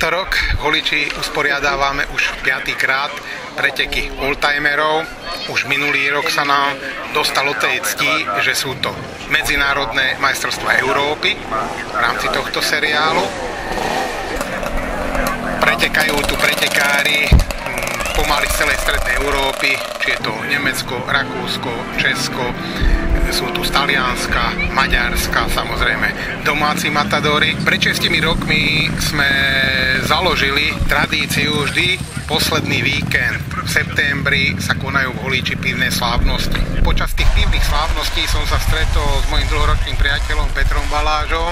Tento rok v Holiči usporiadávame už 5. krát preteky oldtimerov. Už minulý rok sa nám dostalo tej cti, že sú to medzinárodné majstrovstvá Európy v rámci tohto seriálu. Pretekajú tu pretekári pomaly z celej strednej Európy, či je to Nemecko, Rakúsko, Česko, sú tu z Talianska, Maďarska, samozrejme domáci matadori. Pred 6 rokmi sme založili tradíciu vždy posledný víkend. V septembri sa konajú v Holiči pivné slávnosti. Počas tých pivných slávností som sa stretol s mojím dlhoročným priateľom Petrom Balážom,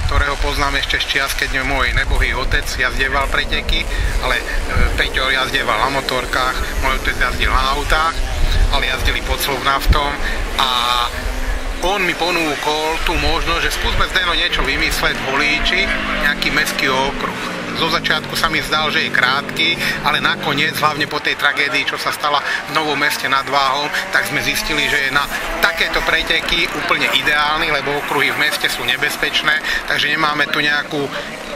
ktorého poznám ešte z čias, keď môj nebohý otec jazdieval preteky, ale Peťo jazdieval na motorkách, môj otec jazdil na autách, ale jazdili pod Slovnaftom a on mi ponúkol tú možnosť, že skúsme Zdeno niečo vymysleť v Holíči, nejaký mestský okruh. Zo začiatku sa mi zdal, že je krátky, ale nakoniec, hlavne po tej tragédii, čo sa stala v Novom Meste nad Váhom, tak sme zistili, že je na takéto preteky úplne ideálny, lebo okruhy v meste sú nebezpečné, takže nemáme tu nejakú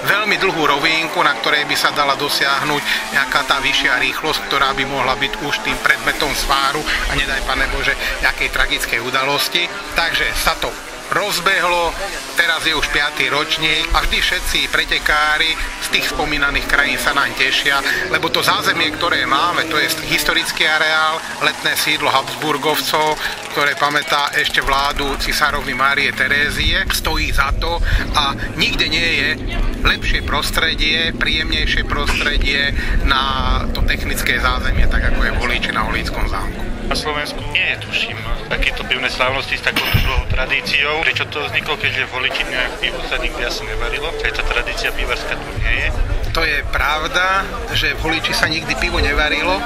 veľmi dlhú rovinku, na ktorej by sa dala dosiahnuť nejaká tá vyššia rýchlosť, ktorá by mohla byť už tým predmetom sváru a nedaj Pane Bože nejakej tragickej udalosti. Takže sa to rozbehlo, teraz je už 5. ročník a vždy všetci pretekári z tých spomínaných krajín sa nám tešia, lebo to zázemie, ktoré máme, to je historický areál, letné sídlo Habsburgovcov, ktoré pamätá ešte vládu cisárovny Márie Terézie, stojí za to a nikde nie je lepšie prostredie, príjemnejšie prostredie na to technické zázemie, tak ako je v Holíči na Holíckom zámku. Na Slovensku nie je, tuším, takéto pivné slávnosti s takouto dlhou tradíciou. Prečo to vzniklo, keďže v Holiči nejak pivo sa nikdy asi nevarilo? Tá tradícia pivárska tu nie je? To je pravda, že v Holiči sa nikdy pivo nevarilo,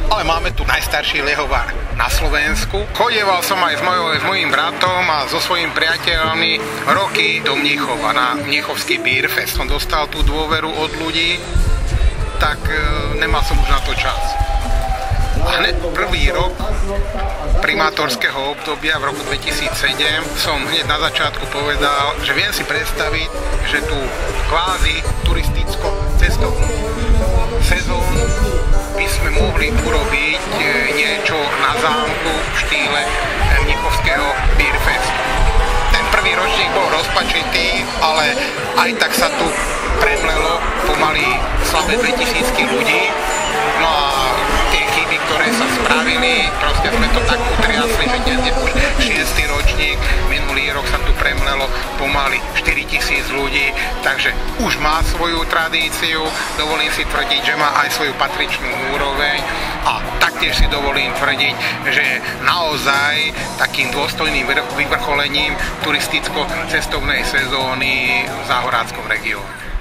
ale máme tu najstarší liehovar na Slovensku. Chodieval som aj s mojím bratom a so svojimi priateľmi roky do Mníchova na Mníchovský Beerfest. Som dostal tú dôveru od ľudí, tak nemal som už na to čas. A hneď prvý rok primátorského obdobia v roku 2007 som hneď na začiatku povedal, že viem si predstaviť, že tú kvázi turisticko-cestovnú sezónu by sme mohli urobiť niečo na zámku v štýle Mníchovského Beerfestu. Ten prvý ročník bol rozpačitý, ale aj tak sa tu premlelo pomaly slabé 2000 ľudí. No a tie chyby, ktoré sa spravili, proste sme to tak utriasli, že dnes je už 6. ročník, minulý rok sa tu premlelo pomaly 4000 ľudí, takže už má svoju tradíciu, dovolím si tvrdiť, že má aj svoju patričnú úroveň a taktiež si dovolím tvrdiť, že je naozaj takým dôstojným vyvrcholením turisticko-cestovnej sezóny v Záhoráckom regióne.